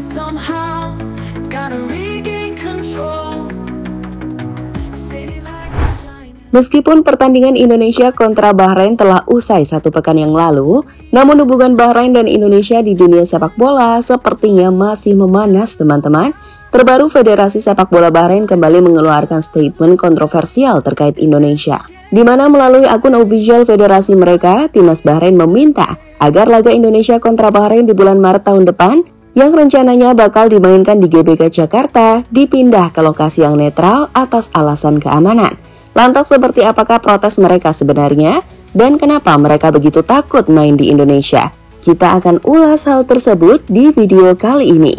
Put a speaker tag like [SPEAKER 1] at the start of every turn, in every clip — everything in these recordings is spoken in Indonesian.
[SPEAKER 1] somehow. Gotta regain control.
[SPEAKER 2] Meskipun pertandingan Indonesia kontra Bahrain telah usai 1 pekan yang lalu, namun hubungan Bahrain dan Indonesia di dunia sepak bola sepertinya masih memanas, teman-teman. Terbaru Federasi Sepak Bola Bahrain kembali mengeluarkan statement kontroversial terkait Indonesia, di mana melalui akun official federasi mereka, Timnas Bahrain meminta agar laga Indonesia kontra Bahrain di bulan Maret tahun depan yang rencananya bakal dimainkan di GBK Jakarta dipindah ke lokasi yang netral atas alasan keamanan. Lantas seperti apakah protes mereka sebenarnya dan kenapa mereka begitu takut main di Indonesia? Kita akan ulas hal tersebut di video kali ini.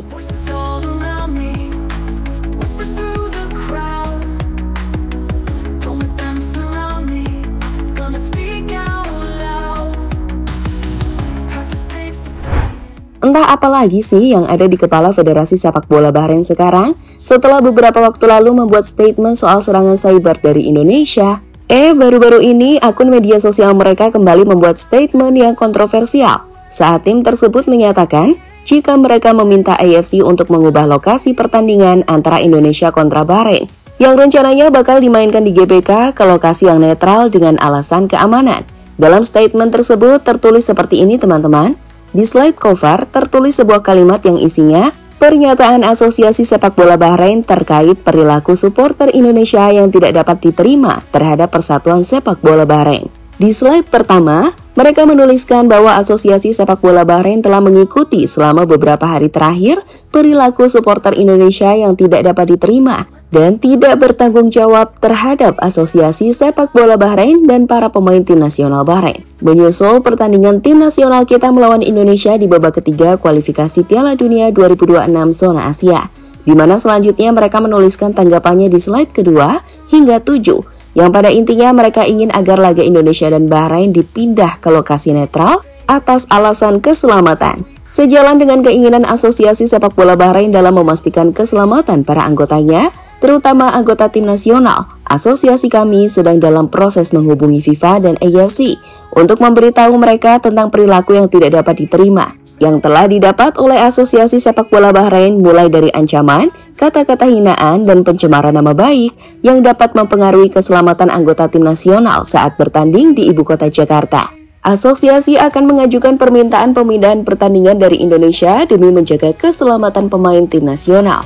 [SPEAKER 2] Entah apa lagi sih yang ada di kepala Federasi Sepak Bola Bahrain sekarang setelah beberapa waktu lalu membuat statement soal serangan cyber dari Indonesia. Baru-baru ini akun media sosial mereka kembali membuat statement yang kontroversial saat tim tersebut menyatakan jika mereka meminta AFC untuk mengubah lokasi pertandingan antara Indonesia kontra Bahrain yang rencananya bakal dimainkan di GBK ke lokasi yang netral dengan alasan keamanan. Dalam statement tersebut tertulis seperti ini, teman-teman. Di slide cover tertulis sebuah kalimat yang isinya pernyataan Asosiasi Sepak Bola Bahrain terkait perilaku supporter Indonesia yang tidak dapat diterima terhadap Persatuan Sepak Bola Bahrain. Di slide pertama, mereka menuliskan bahwa Asosiasi Sepak Bola Bahrain telah mengikuti selama beberapa hari terakhir perilaku supporter Indonesia yang tidak dapat diterima dan tidak bertanggung jawab terhadap Asosiasi Sepak Bola Bahrain dan para pemain tim nasional Bahrain. Menyusul pertandingan tim nasional kita melawan Indonesia di babak ketiga kualifikasi Piala Dunia 2026 zona Asia, di mana selanjutnya mereka menuliskan tanggapannya di slide kedua hingga 7, yang pada intinya mereka ingin agar laga Indonesia dan Bahrain dipindah ke lokasi netral atas alasan keselamatan. Sejalan dengan keinginan Asosiasi Sepak Bola Bahrain dalam memastikan keselamatan para anggotanya, terutama anggota tim nasional, asosiasi kami sedang dalam proses menghubungi FIFA dan AFC untuk memberitahu mereka tentang perilaku yang tidak dapat diterima, yang telah didapat oleh Asosiasi Sepak Bola Bahrain mulai dari ancaman, kata-kata hinaan, dan pencemaran nama baik yang dapat mempengaruhi keselamatan anggota tim nasional saat bertanding di ibu kota Jakarta. Asosiasi akan mengajukan permintaan pemindahan pertandingan dari Indonesia demi menjaga keselamatan pemain tim nasional.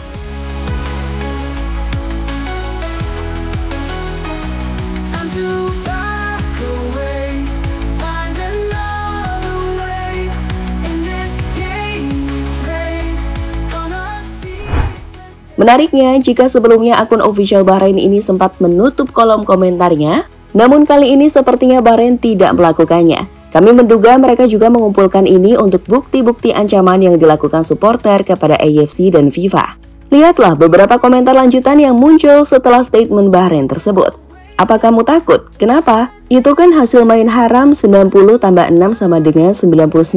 [SPEAKER 2] Menariknya, jika sebelumnya akun official Bahrain ini sempat menutup kolom komentarnya, namun kali ini sepertinya Bahrain tidak melakukannya. Kami menduga mereka juga mengumpulkan ini untuk bukti-bukti ancaman yang dilakukan supporter kepada AFC dan FIFA. Lihatlah beberapa komentar lanjutan yang muncul setelah statement Bahrain tersebut. Apa kamu takut? Kenapa? Itu kan hasil main haram 90 tambah 6 sama dengan 99.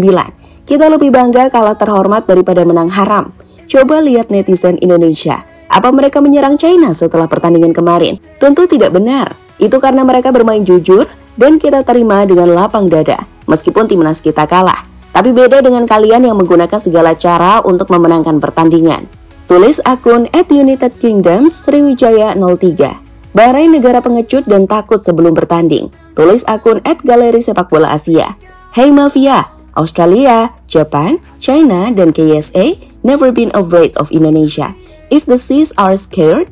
[SPEAKER 2] Kita lebih bangga kalah terhormat daripada menang haram. Coba lihat netizen Indonesia. Apa mereka menyerang China setelah pertandingan kemarin? Tentu tidak benar. Itu karena mereka bermain jujur dan kita terima dengan lapang dada, meskipun timnas kita kalah. Tapi beda dengan kalian yang menggunakan segala cara untuk memenangkan pertandingan. Tulis akun @UnitedKingdom Sriwijaya 03. Bahrain negara pengecut dan takut sebelum bertanding. Tulis akun @Galeri Sepak Bola Asia. Hey Mafia, Australia, Japan, China, dan KSA never been afraid of Indonesia. If the seas are scared,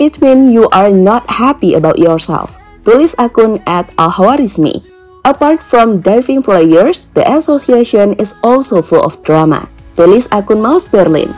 [SPEAKER 2] it means you are not happy about yourself. Tulis akun @Al-Hawarizmi. Apart from diving players, the association is also full of drama. Tulis akun Mouse Berlin.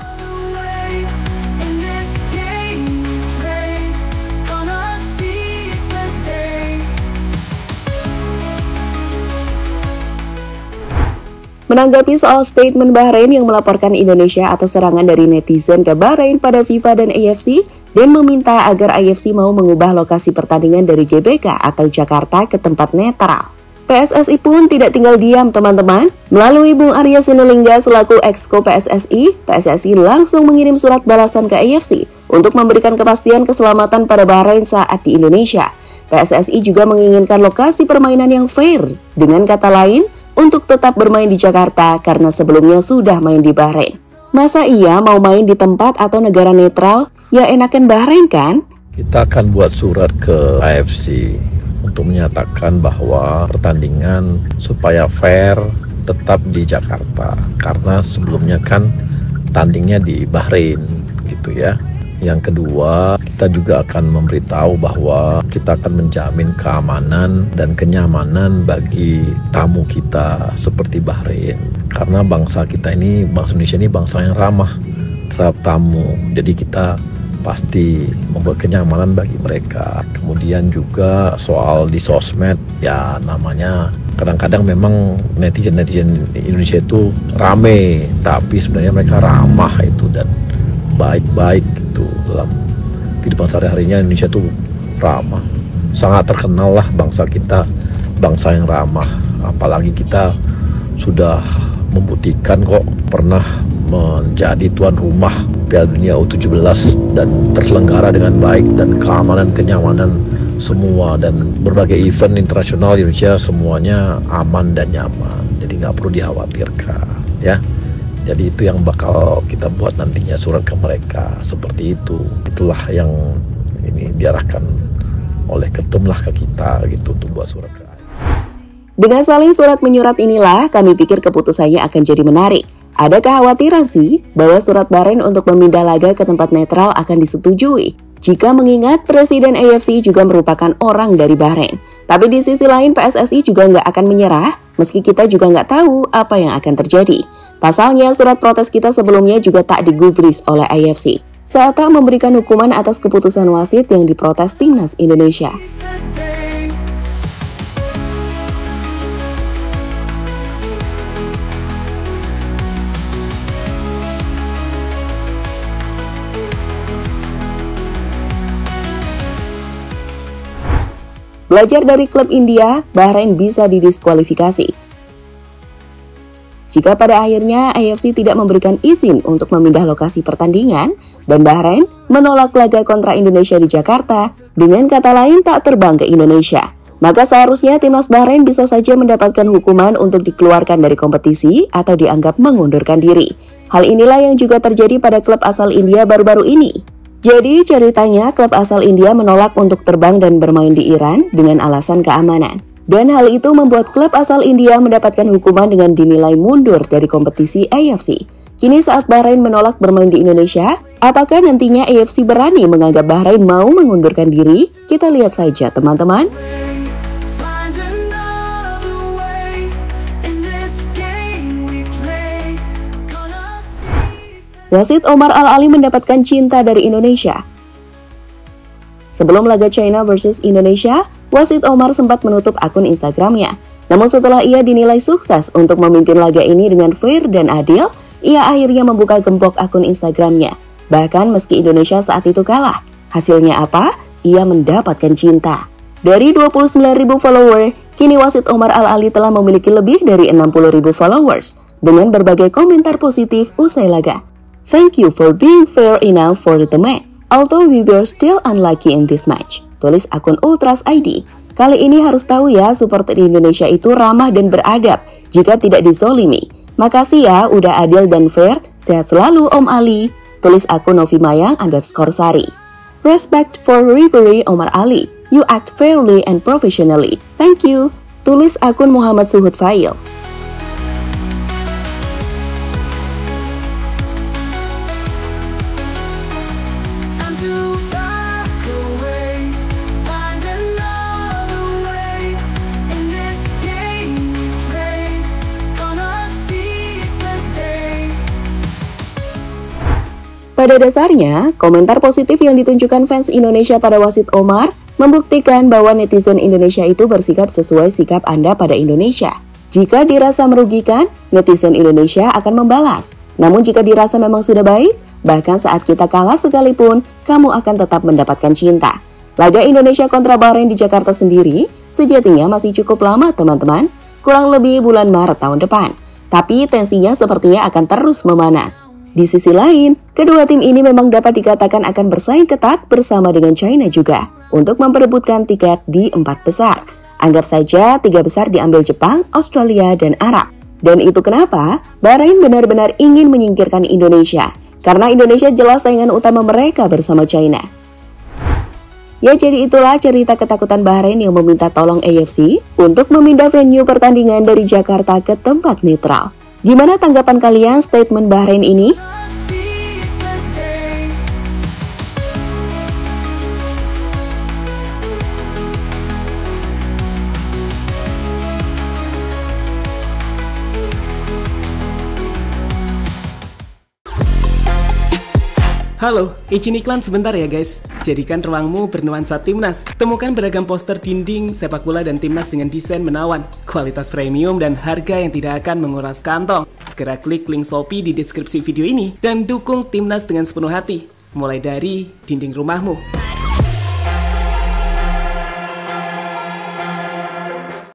[SPEAKER 2] Menanggapi soal statement Bahrain yang melaporkan Indonesia atas serangan dari netizen ke Bahrain pada FIFA dan AFC dan meminta agar AFC mau mengubah lokasi pertandingan dari GBK atau Jakarta ke tempat netral, PSSI pun tidak tinggal diam, teman-teman. Melalui Bung Arya Sinulinga selaku Exco PSSI langsung mengirim surat balasan ke AFC untuk memberikan kepastian keselamatan pada Bahrain saat di Indonesia. PSSI juga menginginkan lokasi permainan yang fair, dengan kata lain, untuk tetap bermain di Jakarta karena sebelumnya sudah main di Bahrain. Masa iya mau main di tempat atau negara netral? Ya enakan Bahrain kan?
[SPEAKER 3] Kita akan buat surat ke AFC untuk menyatakan bahwa pertandingan supaya fair tetap di Jakarta. Karena sebelumnya kan tandingnya di Bahrain gitu ya. Yang kedua, kita juga akan memberitahu bahwa kita akan menjamin keamanan dan kenyamanan bagi tamu kita seperti Bahrain. Karena bangsa kita ini, bangsa Indonesia ini bangsa yang ramah terhadap tamu. Jadi kita pasti membuat kenyamanan bagi mereka. Kemudian juga soal di sosmed, ya namanya kadang-kadang memang netizen Indonesia itu rame, tapi sebenarnya mereka ramah itu dan baik-baik gitu. Dalam kehidupan sehari-harinya Indonesia itu ramah, sangat terkenal lah bangsa kita, bangsa yang ramah. Apalagi kita sudah membuktikan kok pernah menjadi tuan rumah Piala Dunia U17 dan terselenggara dengan baik dan keamanan, kenyamanan semua dan berbagai event internasional di Indonesia semuanya aman dan nyaman. Jadi nggak perlu dikhawatirkan ya. Jadi itu yang bakal kita buat nantinya surat ke mereka seperti itu. Itulah yang ini diarahkan oleh ketum lah ke kita gitu untuk buat surat ke.
[SPEAKER 2] Dengan saling surat menyurat inilah kami pikir keputusannya akan jadi menarik. Ada kekhawatiran sih bahwa surat Bahrain untuk memindah laga ke tempat netral akan disetujui. Jika mengingat Presiden AFC juga merupakan orang dari Bahrain. Tapi di sisi lain PSSI juga nggak akan menyerah, meski kita juga nggak tahu apa yang akan terjadi. Pasalnya surat protes kita sebelumnya juga tak digubris oleh AFC saat tak memberikan hukuman atas keputusan wasit yang diprotes timnas Indonesia. Belajar dari klub India, Bahrain bisa didiskualifikasi. Jika pada akhirnya AFC tidak memberikan izin untuk memindah lokasi pertandingan, dan Bahrain menolak laga kontra Indonesia di Jakarta, dengan kata lain tak terbang ke Indonesia, maka seharusnya timnas Bahrain bisa saja mendapatkan hukuman untuk dikeluarkan dari kompetisi atau dianggap mengundurkan diri. Hal inilah yang juga terjadi pada klub asal India baru-baru ini. Jadi ceritanya klub asal India menolak untuk terbang dan bermain di Iran dengan alasan keamanan. Dan hal itu membuat klub asal India mendapatkan hukuman dengan dinilai mundur dari kompetisi AFC. Kini saat Bahrain menolak bermain di Indonesia, apakah nantinya AFC berani menganggap Bahrain mau mengundurkan diri? Kita lihat saja teman-teman. Wasit Omar Al-Ali mendapatkan cinta dari Indonesia. Sebelum laga China versus Indonesia, wasit Omar sempat menutup akun Instagramnya. Namun setelah ia dinilai sukses untuk memimpin laga ini dengan fair dan adil, ia akhirnya membuka gembok akun Instagramnya. Bahkan meski Indonesia saat itu kalah. Hasilnya apa? Ia mendapatkan cinta. Dari 29.000 follower, kini wasit Omar Al-Ali telah memiliki lebih dari 60.000 followers dengan berbagai komentar positif usai laga. Thank you for being fair enough for the match. Although we were still unlucky in this match. Tulis akun Ultras ID. Kali ini harus tahu ya, supporter Indonesia itu ramah dan beradab jika tidak dizolimi. Makasih ya udah adil dan fair. Sehat selalu Om Ali. Tulis akun Novi Mayang _Sari. Respect for referee Omar Ali. You act fairly and professionally. Thank you. Tulis akun Muhammad Suhud Fail. Pada dasarnya, komentar positif yang ditunjukkan fans Indonesia pada wasit Omar membuktikan bahwa netizen Indonesia itu bersikap sesuai sikap Anda pada Indonesia. Jika dirasa merugikan, netizen Indonesia akan membalas. Namun jika dirasa memang sudah baik, bahkan saat kita kalah sekalipun, kamu akan tetap mendapatkan cinta. Laga Indonesia kontra Bahrain di Jakarta sendiri sejatinya masih cukup lama teman-teman, kurang lebih bulan Maret tahun depan. Tapi tensinya sepertinya akan terus memanas. Di sisi lain, kedua tim ini memang dapat dikatakan akan bersaing ketat bersama dengan China juga untuk memperebutkan tiket di 4 besar. Anggap saja 3 besar diambil Jepang, Australia, dan Arab. Dan itu kenapa Bahrain benar-benar ingin menyingkirkan Indonesia, karena Indonesia jelas saingan utama mereka bersama China. Ya, jadi itulah cerita ketakutan Bahrain yang meminta tolong AFC untuk memindah venue pertandingan dari Jakarta ke tempat netral. Gimana tanggapan kalian statement Bahrain ini?
[SPEAKER 4] Halo, izin iklan sebentar ya guys. Jadikan ruangmu bernuansa timnas. Temukan beragam poster dinding, sepak bola dan timnas dengan desain menawan, kualitas premium dan harga yang tidak akan menguras kantong. Segera klik link Shopee di deskripsi video ini dan dukung timnas dengan sepenuh hati. Mulai dari dinding rumahmu.